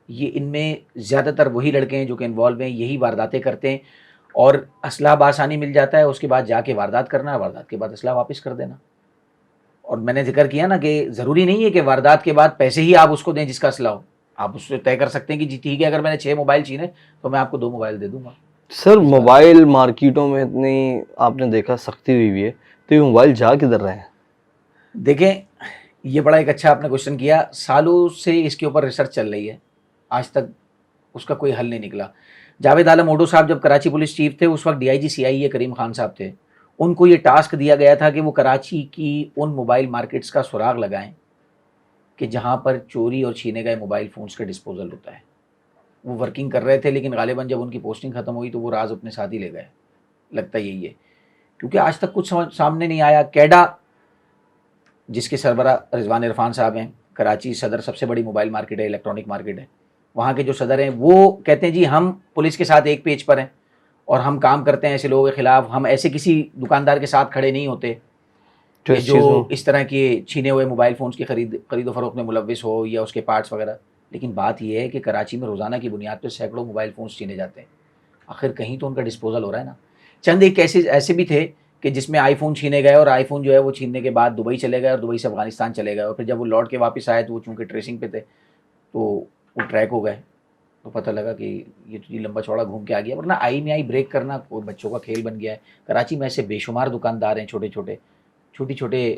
یہ ان میں زیادہ تر وہی لڑکے ہیں جو کہ انوالو ہیں, یہی وارداتیں کرتے ہیں. اور اسلحہ بآسانی مل جاتا ہے, اس کے بعد جا کے واردات کرنا, واردات کے بعد اسلحہ واپس کر دینا. اور میں نے ذکر کیا نا کہ ضروری نہیں ہے کہ واردات کے بعد پیسے ہی آپ اس کو دیں جس کا اسلحہ ہو. آپ اس سے طے کر سکتے ہیں کہ جی ٹھیک ہے اگر میں نے 6 موبائل چھینے تو میں آپ کو 2 موبائل دے دوں گا. سر موبائل مارکیٹوں میں اتنی آپ نے دیکھا سختی ہوئی ہے, تو یہ موبائل جا کدھر رہے ہیں؟ دیکھیں یہ بڑا ایک اچھا آپ نے کوشچن کیا. سالوں سے اس کے اوپر ریسرچ چل رہی ہے, آج تک اس کا کوئی حل نہیں نکلا. جاوید عالم اوڈو صاحب جب کراچی پولیس چیف تھے اس وقت DIG CI کریم خان صاحب تھے. ان کو یہ ٹاسک دیا گیا تھا کہ وہ کراچی کی ان موبائل مارکیٹس کا سراغ لگائیں کہ جہاں پر چوری اور چھینے گئے موبائل فونز کا ڈسپوزل ہوتا ہے. وہ ورکنگ کر رہے تھے لیکن غالباً جب ان کی پوسٹنگ ختم ہوئی تو وہ راز اپنے ساتھ ہی لے گئے. لگتا یہی ہے کیونکہ آج تک کچھ سامنے نہیں آیا. کیڈا جس کے سربراہ رضوان عرفان صاحب ہیں, کراچی صدر سب سے بڑی موبائل مارکیٹ ہے, الیکٹرانک مارکیٹ ہے, وہاں کے جو صدر ہیں وہ کہتے ہیں جی ہم پولیس کے ساتھ ایک پیج پر ہیں اور ہم کام کرتے ہیں ایسے لوگوں کے خلاف. ہم ایسے کسی دکاندار کے ساتھ کھڑے نہیں ہوتے کہ جو اس طرح کے چھینے ہوئے موبائل فونز کی خرید و فروخت میں ملوث ہو یا اس کے پارٹس وغیرہ. لیکن بات یہ ہے کہ کراچی میں روزانہ کی بنیاد پہ سینکڑوں موبائل فونز چھینے جاتے ہیں. آخر کہیں تو ان کا ڈسپوزل ہو رہا ہے نا. چند ایک کیسز ایسے بھی تھے کہ جس میں آئی فون چھینے گئے اور آئی فون جو ہے وہ چھیننے کے بعد دبئی چلے گئے اور دبئی سے افغانستان چلے گئے, اور پھر جب وہ لوٹ کے واپس آئے تو وہ چونکہ ٹریسنگ پہ تھے تو وہ ٹریک ہو گئے. تو پتہ لگا کہ یہ تو لمبا چوڑا گھوم کے آ گیا. ورنہ آئی میں آئی بریک کرنا کوئی بچوں کا کھیل بن گیا ہے. کراچی میں ایسے بے شمار دکاندار ہیں, چھوٹی چھوٹے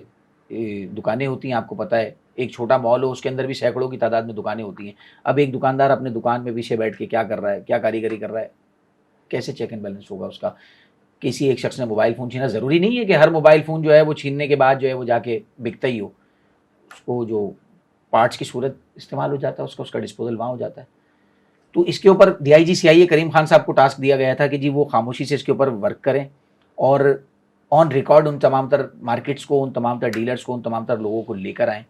دکانیں ہوتی ہیں. آپ کو پتہ ہے ایک چھوٹا مال ہو اس کے اندر بھی سینکڑوں کی تعداد میں دکانیں ہوتی ہیں. اب ایک دکاندار اپنے دکان میں پیچھے بیٹھ کے کیا کر رہا ہے, کیا کاریگری کر رہا ہے, کیسے چیک اینڈ بیلنس ہوگا اس کا؟ کسی ایک شخص نے موبائل فون چھینا, ضروری نہیں ہے کہ ہر موبائل فون جو ہے وہ چھیننے کے بعد جو ہے وہ جا کے بکتا ہی ہو. اس کو جو پارٹس کی صورت استعمال ہو جاتا ہے اس کا ڈسپوزل وہاں ہو جاتا ہے. تو اس کے اوپر DIG CI کریم خان صاحب کو ٹاسک دیا گیا تھا کہ جی وہ خاموشی سے اس کے اوپر ورک کریں اور آن ریکارڈ ان تمام تر مارکیٹس کو, ان تمام تر ڈیلرز کو, ان تمام تر لوگوں کو لے کر آئیں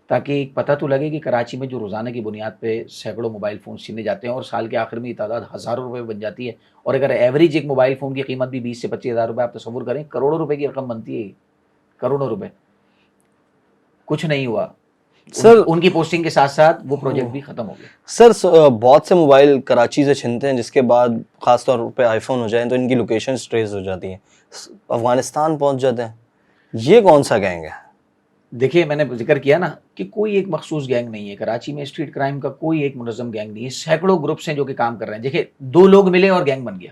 تاکہ ایک پتہ تو لگے کہ کراچی میں جو روزانہ کی بنیاد پہ سینکڑوں موبائل فون چھینے جاتے ہیں اور سال کے آخر میں یہ تعداد ہزاروں روپے بن جاتی ہے. اور اگر ایوریج ایک موبائل فون کی قیمت بھی 20 سے 25 ہزار روپے, آپ تصور کریں کروڑوں روپے کی رقم بنتی ہے, کروڑوں روپے. کچھ نہیں ہوا سر, ان کی پوسٹنگ کے ساتھ ساتھ وہ پروجیکٹ بھی ختم ہو گیا. سر بہت سے موبائل کراچی سے چھنتے ہیں جس کے بعد خاص طور پہ آئی فون ہو جائیں تو ان کی لوکیشنز ٹریس ہو جاتی ہیں, افغانستان پہنچ جاتے ہیں. یہ کون سا گینگ ہے؟ دیکھیے میں نے ذکر کیا نا کہ کوئی ایک مخصوص گینگ نہیں ہے کراچی میں. اسٹریٹ کرائم کا کوئی ایک منظم گینگ نہیں ہے, سینکڑوں گروپس ہیں جو کہ کام کر رہے ہیں. دیکھیے 2 لوگ ملے اور گینگ بن گیا.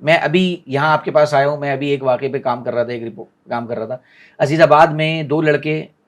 میں ابھی یہاں آپ کے پاس آیا ہوں, میں ابھی ایک واقعے پہ کام کر رہا تھا, عزیز آباد میں 2 لڑکے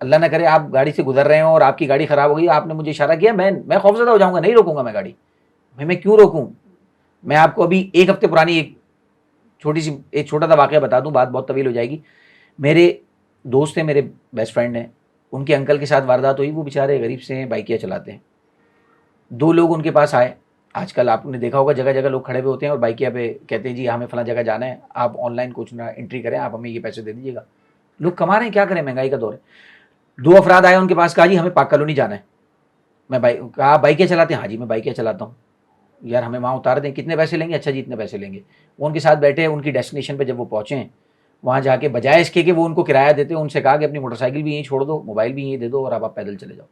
اللہ نہ کرے آپ گاڑی سے گزر رہے ہوں اور آپ کی گاڑی خراب ہو گئی, آپ نے مجھے اشارہ کیا, میں خوفزدہ ہو جاؤں گا, نہیں روکوں گا میں گاڑی. میں کیوں روکوں؟ میں آپ کو ابھی 1 ہفتے پرانی ایک چھوٹا سا واقعہ بتا دوں, بات بہت طویل ہو جائے گی. میرے دوست ہیں, میرے بیسٹ فرینڈ ہیں, ان کے انکل کے ساتھ واردات ہوئی. وہ بیچارے غریب سے ہیں, بائکیاں چلاتے ہیں. 2 لوگ ان کے پاس آئے. آج کل آپ نے دیکھا ہوگا جگہ جگہ لوگ کھڑے ہوئے ہوتے ہیں اور بائکیا پہ کہتے ہیں جی ہمیں فلاں جگہ جانا ہے, آپ آن لائن کچھ نہ انٹری کریں, آپ ہمیں یہ پیسے دے دیجیے گا. لوگ کما رہے ہیں, کیا کریں, مہنگائی کا دور ہے. 2 افراد آئے ان کے پاس, کہا جی ہمیں پاک کالونی جانا ہے. میں کہا بائکیں چلاتے ہیں؟ ہاں جی میں بائکیں چلاتا ہوں. یار ہمیں وہاں اتار دیں, کتنے پیسے لیں گے؟ اچھا جی اتنے پیسے لیں گے. وہ ان کے ساتھ بیٹھے, ان کی ڈیسٹینیشن پہ جب وہ پہنچے ہیں, وہاں جا کے بجائے اس کے کہ وہ ان کو کرایہ دیتے, ان سے کہا کہ اپنی موٹر سائیکل بھی یہیں چھوڑ دو, موبائل بھی یہیں دے دو, اور آپ پیدل چلے جاؤ.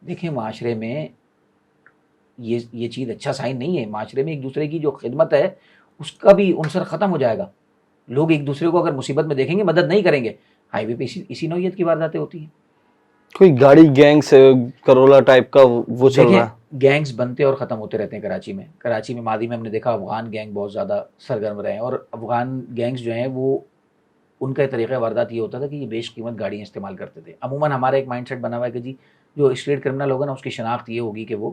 دیکھیں معاشرے میں یہ چیز اچھا سائن نہیں ہے. معاشرے میں ایک دوسرے کی جو خدمت ہے اس کا بھی عنصر ختم ہو جائے گا. لوگ ایک دوسرے کو اگر مصیبت میں دیکھیں گے مدد نہیں کریں گے. ہائی وے پہ اسی نوعیت کی وارداتیں ہوتی ہیں. کوئی گاڑی گینگز کرولا ٹائپ کا وہ چل رہا ہے. دیکھیں گینگز بنتے اور ختم ہوتے رہتے ہیں کراچی میں. کراچی میں ماضی میں ہم نے دیکھا افغان گینگ بہت زیادہ سرگرم رہے ہیں, اور افغان گینگز جو ہیں وہ ان کا طریقہ واردات یہ ہوتا تھا کہ یہ بیش قیمت گاڑیاں استعمال کرتے تھے. عموماً ہمارا ایک مائنڈ سیٹ بنا ہوا ہے کہ جی جو اسٹریٹ کرمنل ہوگا نا اس کی شناخت یہ ہوگی کہ وہ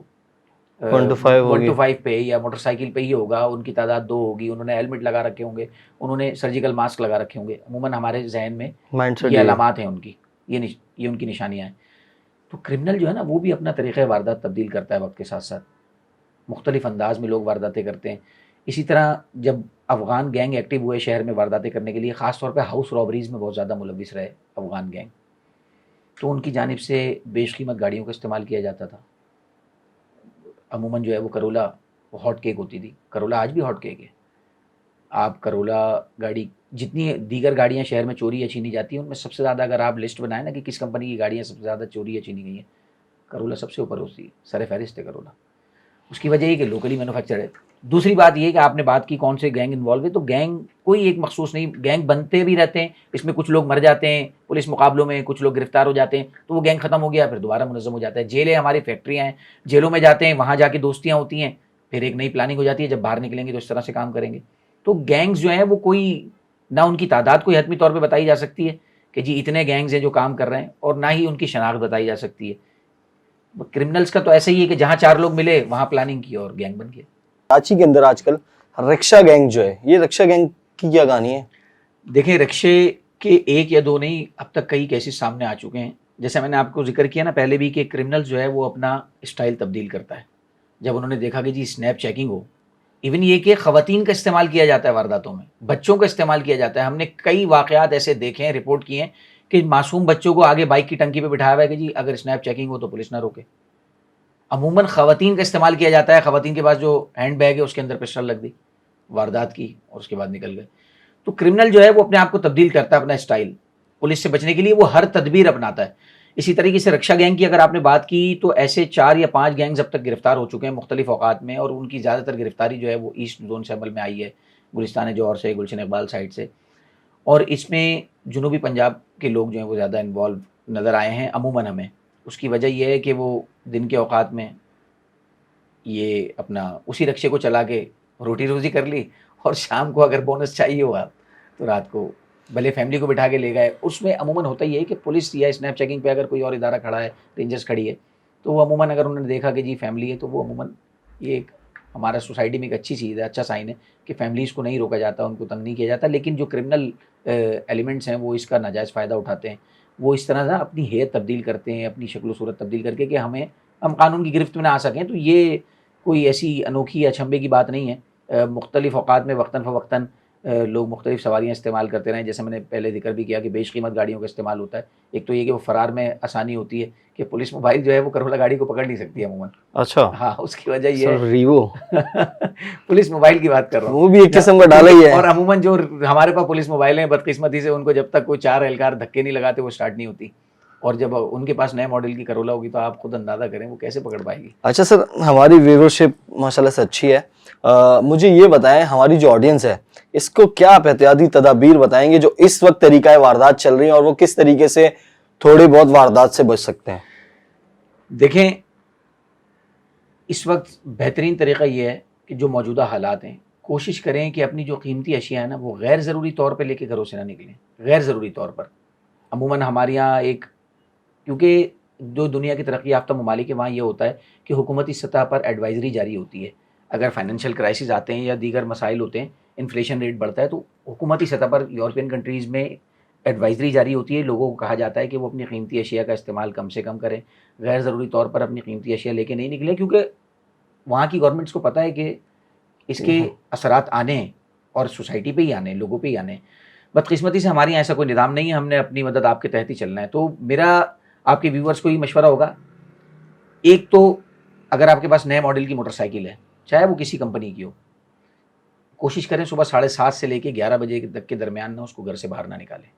1 to 5 ہوگی. 1 to 5 پہ یا موٹر سائیکل پہ ہی ہوگا, ان کی تعداد 2 ہوگی, انہوں نے ہیلمٹ لگا رکھے ہوں گے, انہوں نے سرجیکل ماسک لگا رکھے ہوں گے. عموماً ہمارے ذہن میں مائنڈ سیٹ یہ علامات ہیں ان کی, یہ ان کی نشانیاں ہیں. تو کرمنل جو ہے نا وہ بھی اپنا طریقہ واردات تبدیل کرتا ہے وقت کے ساتھ ساتھ. مختلف انداز میں لوگ وارداتیں کرتے ہیں. اسی طرح جب افغان گینگ ایکٹیو ہوئے شہر میں وارداتیں کرنے کے لیے, خاص طور پہ ہاؤس رابریز میں بہت زیادہ ملوث رہے افغان گینگ, تو ان کی جانب سے بیش قیمت گاڑیوں کا استعمال کیا جاتا تھا. عموماً جو ہے وہ کرولا ہاٹ کیک ہوتی تھی. کرولا آج بھی ہاٹ کیک ہے. آپ کرولا گاڑی, جتنی دیگر گاڑیاں شہر میں چوری یا چھینی جاتی ہیں ان میں سب سے زیادہ اگر آپ لسٹ بنائیں نا کہ کس کمپنی کی گاڑیاں سب سے زیادہ چوری یا چھینی گئی ہیں, کرولا سب سے اوپر ہوتی ہے, سر فہرست ہے کرولا. اس کی وجہ یہ کہ لوکلی مینوفیکچر ہے. دوسری بات یہ کہ آپ نے بات کی کون سے گینگ انوالو ہے, تو گینگ کوئی ایک مخصوص نہیں, گینگ بنتے بھی رہتے ہیں. اس میں کچھ لوگ مر جاتے ہیں پولیس مقابلوں میں, کچھ لوگ گرفتار ہو جاتے ہیں, تو وہ گینگ ختم ہو گیا, پھر دوبارہ منظم ہو جاتا ہے. جیلیں ہماری فیکٹریاں ہیں, جیلوں میں جاتے ہیں, وہاں جا کے دوستیاں ہوتی ہیں, پھر ایک نئی پلاننگ ہو جاتی ہے, جب باہر نکلیں گے تو اس طرح سے کام کریں گے. تو گینگز جو ہیں وہ کوئی نہ ان کی تعداد کوئی حتمی طور پہ بتائی جا سکتی ہے کہ جی اتنے گینگز ہیں جو کام کر رہے ہیں, اور نہ ہی ان کی شناخت بتائی جا سکتی ہے. کرمنلز کا تو ایسا ہی ہے کہ جہاں 4 لوگ ملے وہاں پلاننگ کی اور گینگ بن گیا. کراچی کے اندر آج کل رکشا گینگ جو ہے, یہ رکشا گینگ کی کیا کہانی ہے؟ دیکھیں رکشے کے 1 یا 2 نہیں, اب تک کئی کیسز سامنے آ چکے ہیں. جیسے میں نے آپ کو ذکر کیا نا پہلے بھی کہ کرمنل جو ہے وہ اپنا اسٹائل تبدیل کرتا ہے. جب انہوں نے دیکھا کہ جی اسنیپ چیکنگ ہو, ایون یہ کہ خواتین کا استعمال کیا جاتا ہے وارداتوں میں, بچوں کا استعمال کیا جاتا ہے. ہم نے کئی واقعات ایسے دیکھے ہیں, رپورٹ کیے ہیں کہ معصوم بچوں کو آگے بائک کی ٹنکی پہ بٹھایا ہوا ہے کہ جی اگر اسنیپ چیکنگ ہو تو پولیس نہ روکے. عموماً خواتین کا استعمال کیا جاتا ہے, خواتین کے پاس جو ہینڈ بیگ ہے اس کے اندر پسٹل لگ دی, واردات کی اور اس کے بعد نکل گئے. تو کرمنل جو ہے وہ اپنے آپ کو تبدیل کرتا ہے, اپنا اسٹائل پولیس سے بچنے کے لیے وہ ہر تدبیر اپناتا ہے. اسی طریقے سے رکشا گینگ کی اگر آپ نے بات کی تو ایسے 4 یا 5 گینگز اب تک گرفتار ہو چکے ہیں مختلف اوقات میں, اور ان کی زیادہ تر گرفتاری جو ہے وہ ایسٹ زون سے عمل میں آئی ہے, گلستان جوہر سے, گلشن اقبال سائڈ سے, اور اس میں جنوبی پنجاب کے لوگ جو ہیں وہ زیادہ انوالو نظر آئے ہیں عموماً ہمیں. اس کی وجہ یہ ہے کہ وہ دن کے اوقات میں یہ اپنا اسی رکشے کو چلا کے روٹی روزی کر لی, اور شام کو اگر بونس چاہیے ہوا تو رات کو بھلے فیملی کو بٹھا کے لے گئے. اس میں عموماً ہوتا ہی ہے کہ پولیس یا اسنیپ چیکنگ پہ اگر کوئی اور ادارہ کھڑا ہے, رینجرز کھڑی ہے, تو وہ عموماً اگر انہوں نے دیکھا کہ جی فیملی ہے تو وہ عموماً یہ ایک ہمارا سوسائٹی میں ایک اچھی چیز ہے, اچھا سائن ہے کہ فیملیز کو نہیں روکا جاتا, ان کو تنگ نہیں کیا جاتا. لیکن جو کرمنل ایلیمنٹس ہیں وہ اس کا ناجائز فائدہ اٹھاتے ہیں, وہ اس طرح سے اپنی ہیئت تبدیل کرتے ہیں, اپنی شکل و صورت تبدیل کر کے کہ ہم قانون کی گرفت میں نہ آ سکیں. تو یہ کوئی ایسی انوکھی یا چھمبے کی بات نہیں ہے. مختلف اوقات میں وقتاً فوقتاً لوگ مختلف سواریاں استعمال کرتے رہیں. جیسے میں نے پہلے ذکر بھی کیا کہ بیش قیمت گاڑیوں کا استعمال ہوتا ہے. ایک تو یہ کہ وہ فرار میں آسانی ہوتی ہے کہ پولیس موبائل جو ہے وہ کرولا گاڑی کو پکڑ نہیں سکتی عموماً. اچھا, ہاں اس کی وجہ یہ ہے ریوو پولیس موبائل کی بات کر رہا ہوں, وہ بھی ایک قسم کا ڈالا ہی ہے. اور عموماً جو ہمارے پاس پولیس موبائل ہیں بدقسمتی سے ان کو جب تک کوئی 4 اہلکار دھکے نہیں لگاتے وہ اسٹارٹ نہیں ہوتی, اور جب ان کے پاس نئے ماڈل کی کرولا ہوگی تو آپ خود اندازہ کریں وہ کیسے پکڑ پائے گی. اچھا سر, ہماری ویورشپ ماشاء اللہ سے اچھی ہے, مجھے یہ بتائیں ہماری جو آڈینس ہے اس کو کیا آپ احتیاطی تدابیر بتائیں گے جو اس وقت طریقہ واردات چل رہی ہیں, اور وہ کس طریقے سے تھوڑے بہت واردات سے بچ سکتے ہیں؟ دیکھیں اس وقت بہترین طریقہ یہ ہے کہ جو موجودہ حالات ہیں کوشش کریں کہ اپنی جو قیمتی اشیاء ہیں نا وہ غیر ضروری طور پہ لے کے گھروں سے نہ نکلیں. غیر ضروری طور پر عموماً ہمارے یہاں ایک، کیونکہ جو دنیا کی ترقی یافتہ ممالک ہے وہاں یہ ہوتا ہے کہ حکومتی سطح پر ایڈوائزری جاری ہوتی ہے. اگر فائنینشیل کرائسس آتے ہیں یا دیگر مسائل ہوتے ہیں، انفلیشن ریٹ بڑھتا ہے، تو حکومتی سطح پر یورپین کنٹریز میں ایڈوائزری جاری ہوتی ہے. لوگوں کو کہا جاتا ہے کہ وہ اپنی قیمتی اشیاء کا استعمال کم سے کم کریں، غیر ضروری طور پر اپنی قیمتی اشیاء لے کے نہیں نکلیں، کیونکہ وہاں کی گورنمنٹس کو پتہ ہے کہ اس کے اثرات آنے ہیں اور سوسائٹی پہ ہی آنے ہیں، لوگوں پہ ہی آنے ہیں. بدقسمتی سے ہمارے یہاں ایسا کوئی نظام نہیں ہے، ہم نے اپنی مدد آپ کے تحت ہی چلنا ہے. تو میرا آپ کے ویورز کو یہ مشورہ ہوگا، ایک تو اگر آپ کے پاس نئے ماڈل کی موٹر سائیکل ہے، چاہے وہ کسی کمپنی کی ہو، کوشش کریں صبح 7:30 سے لے کے 11 بجے تک کے درمیان میں اس کو گھر سے باہر نہ نکالیں.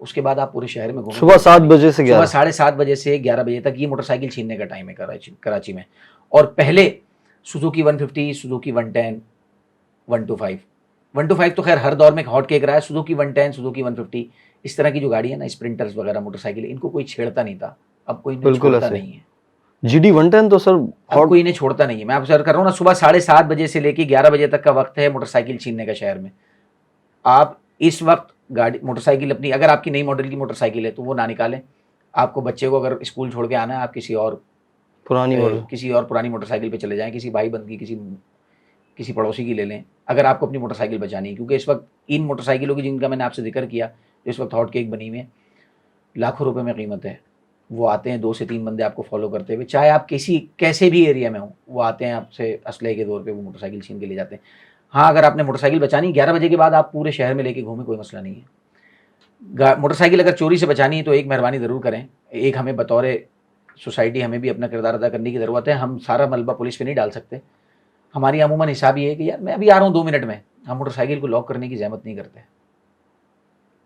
اس کے بعد آپ پورے شہر میں گھومیں. صبح 7 بجے سے 11؟ صبح 7:30 بجے سے 11 بجے تک یہ موٹر سائیکل چھیننے کا ٹائم ہے کراچی میں. اور پہلے سوزوکی 150، سوزوکی 110، 125 تو خیر ہر دور میں ہاٹ کیک رہا ہے. سوزوکی 110، سوزوکی 150 اس طرح کی جو گاڑی ہے نا، اسپرنٹرز وغیرہ موٹر سائیکل، ان کو کوئی چھیڑتا نہیں تھا، اب کوئی انہیں چھوڑتا نہیں ہے. GD 110 تو سر اب کوئی انہیں چھوڑتا نہیں ہے. میں آپ سے کر رہا ہوں نا، صبح 7:30 بجے سے لے کے 11 بجے تک کا وقت ہے موٹر سائیکل چھیننے کا شہر میں. آپ اس وقت گاڑی موٹر سائیکل اپنی، اگر آپ کی نئی ماڈل کی موٹر سائیکل ہے تو وہ نہ نکالیں. آپ کو بچے کو اگر اسکول چھوڑ کے آنا ہے، آپ کسی اور پرانی موٹر سائیکل پہ چلے جائیں، کسی بھائی بند کی، کسی پڑوسی کی لے لیں، اگر آپ کو اپنی موٹر سائیکل بچانی ہے. کیونکہ اس وقت ان موٹر سائیکلوں کی جن کا میں نے آپ سے ذکر کیا، جو اس وقت ہاٹ کیک بنی ہوئی ہیں، لاکھوں روپے میں قیمت ہے. وہ آتے ہیں 2 سے 3 بندے آپ کو فالو کرتے ہوئے، چاہے آپ کیسے بھی ایریا میں ہوں، وہ آتے ہیں آپ سے اسلحے کے طور پہ وہ موٹر سائیکل چھین کے لے جاتے ہیں. ہاں اگر آپ نے موٹر سائیکل بچانی 11 بجے کے بعد آپ پورے شہر میں لے کے گھومیں، کوئی مسئلہ نہیں ہے. موٹر سائیکل اگر چوری سے بچانی ہے تو ایک مہربانی ضرور کریں. ایک ہمیں بطور سوسائٹی ہمیں بھی اپنا کردار ادا کرنے کی ضرورت ہے. ہم سارا ملبہ پولیس پہ نہیں ڈال سکتے. ہماری عموماً حساب یہ ہے کہ یار میں ابھی آ رہا ہوں 2 منٹ میں، ہم موٹر سائیکل کو لاک کرنے کی زحمت نہیں کرتے،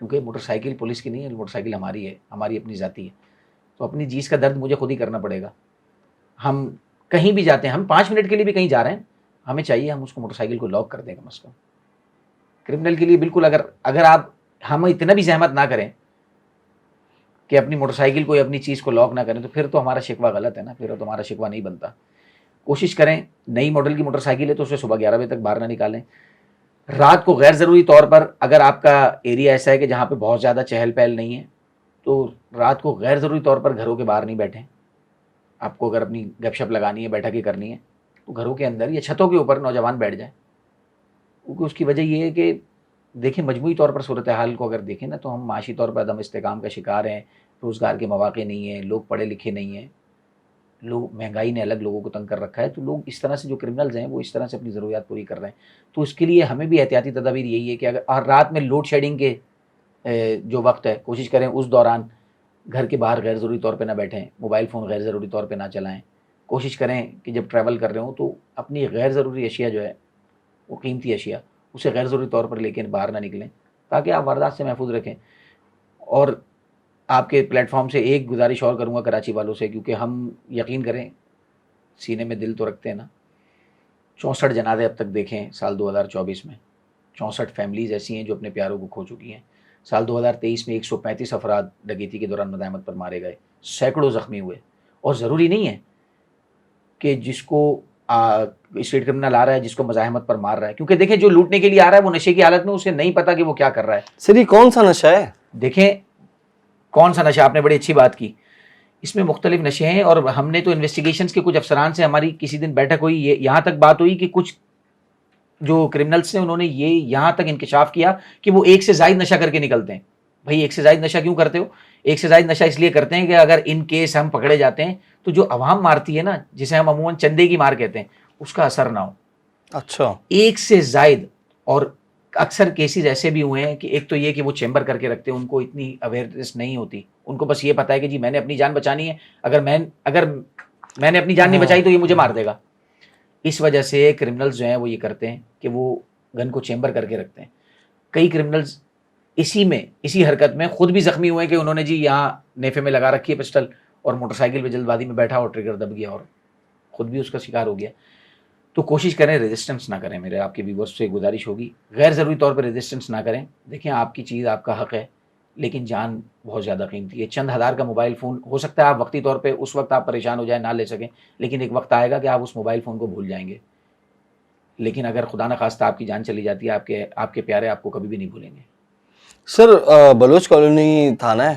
کیونکہ موٹر سائیکل پولیس کی نہیں ہے، موٹر سائیکل ہماری ہے، ہماری اپنی ذاتی ہے. تو اپنی جیز کا درد مجھے خود ہی کرنا پڑے گا. ہم کہیں بھی جاتے ہیں، ہم 5 منٹ کے لیے بھی کہیں جا رہے ہیں، ہمیں چاہیے ہم اس کو موٹر سائیکل کو لاک کر دیں کم از کم. کرمنل کے لیے بالکل اگر آپ ہم اتنا بھی زحمت نہ کریں کہ اپنی موٹر سائیکل کو یا اپنی چیز کو لاک نہ کریں، تو پھر تو ہمارا شکوہ غلط ہے نا، پھر تو ہمارا شکوہ نہیں بنتا. کوشش کریں، نئی ماڈل کی موٹر سائیکل ہے تو اسے صبح 11 بجے تک باہر نہ نکالیں. رات کو غیر ضروری طور پر، اگر آپ کا ایریا ایسا ہے کہ جہاں پہ بہت زیادہ چہل پہل نہیں ہے، تو رات کو غیر ضروری طور پر گھروں کے باہر نہیں بیٹھیں. آپ کو اگر اپنی گپ شپ لگانی ہے، بیٹھک کی کرنی ہے، تو گھروں کے اندر یا چھتوں کے اوپر نوجوان بیٹھ جائیں. کیونکہ اس کی وجہ یہ ہے کہ دیکھیں مجموعی طور پر صورتحال کو اگر دیکھیں نا، تو ہم معاشی طور پر عدم استحکام کا شکار ہیں، روزگار کے مواقع نہیں ہیں، لوگ پڑھے لکھے نہیں ہیں، لوگ مہنگائی نے الگ لوگوں کو تنگ کر رکھا ہے. تو لوگ اس طرح سے جو کرمنلز ہیں وہ اس طرح سے اپنی ضروریات پوری کر رہے ہیں. تو اس کے لیے ہمیں بھی احتیاطی تدابیر یہی ہے کہ اگر اور رات میں لوڈ شیڈنگ کے جو وقت ہے، کوشش کریں اس دوران گھر کے باہر غیر ضروری طور پہ نہ بیٹھیں، موبائل فون غیر ضروری طور پہ نہ چلائیں. کوشش کریں کہ جب ٹریول کر رہے ہوں تو اپنی غیر ضروری اشیاء جو ہے، وہ قیمتی اشیاء، اسے غیر ضروری طور پر لے کے باہر نہ نکلیں، تاکہ آپ واردات سے محفوظ رکھیں. اور آپ کے پلیٹ فارم سے ایک گزارش اور کروں گا کراچی والوں سے، کیونکہ ہم یقین کریں سینے میں دل تو رکھتے ہیں نا. 64 جنازے اب تک دیکھیں سال 2024 میں، 64 فیملیز ایسی ہیں جو اپنے پیاروں کو کھو چکی ہیں. سال 2023 میں 135 افراد ڈکیتی کے دوران مزاحمت پر مارے گئے، سینکڑوں زخمی ہوئے. اور ضروری نہیں ہے کہ جس کو اسٹریٹ کرمنل آ رہا ہے، جس کو مزاحمت پر مار رہا ہے، کیونکہ دیکھیں جو لوٹنے کے لیے آ رہا ہے وہ نشے کی حالت میں، اسے نہیں پتا کہ وہ کیا کر رہا ہے. سر یہ کون سا نشہ ہے؟ دیکھیں کون سا نشہ، آپ نے بڑی اچھی بات کی. اس میں مختلف نشے ہیں، اور ہم نے تو انویسٹیگیشنز کے کچھ افسران سے ہماری کسی دن بیٹھک ہوئی، یہاں تک بات ہوئی کہ کچھ جو کرمنلز ہیں انہوں نے یہ یہاں تک انکشاف کیا کہ وہ 1 سے زائد نشہ کر کے نکلتے ہیں. بھائی 1 سے زائد نشہ کیوں کرتے ہو؟ 1 سے زائد نشہ اس لیے کرتے ہیں کہ اگر ان کیس ہم پکڑے جاتے ہیں تو جو عوام مارتی ہے نا، جسے ہم عموماً چندے کی مار کہتے ہیں، اس کا اثر نہ ہو. اچھا. 1 سے زائد. اور اکثر کیسز ایسے بھی ہوئے ہیں کہ ایک تو یہ کہ وہ چیمبر کر کے رکھتے ہیں، ان کو اتنی اویئرنیس نہیں ہوتی، ان کو بس یہ پتا ہے کہ جی میں نے اپنی جان بچانی ہے، اگر میں نے اپنی جان نہیں بچائی تو یہ مجھے مار دے گا. اس وجہ سے کرمنلز جو ہیں وہ یہ کرتے ہیں کہ وہ گن کو چیمبر کر کے رکھتے ہیں. کئی کرمنلز اسی حرکت میں خود بھی زخمی ہوئے کہ انہوں نے جی یہاں نیفے میں لگا رکھی ہے پسٹل، اور موٹر سائیکل پہ جلد بازی میں بیٹھا اور ٹریگر دب گیا اور خود بھی اس کا شکار ہو گیا. تو کوشش کریں ریزسٹنس نہ کریں. میرے آپ کے ویورز سے گزارش ہوگی غیر ضروری طور پر ریزسٹنس نہ کریں. دیکھیں آپ کی چیز آپ کا حق ہے، لیکن جان بہت زیادہ قیمتی ہے. چند ہزار کا موبائل فون ہو سکتا ہے آپ وقتی طور پہ اس وقت آپ پریشان ہو جائیں، نہ لے سکیں، لیکن ایک وقت آئے گا کہ آپ اس موبائل فون کو بھول جائیں گے. لیکن اگر خدا نہ خواستہ آپ کی جان چلی جاتی ہے، آپ کے پیارے آپ کو کبھی بھی نہیں بھولیں گے. سر بلوچ کالونی تھانہ ہے،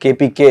KPK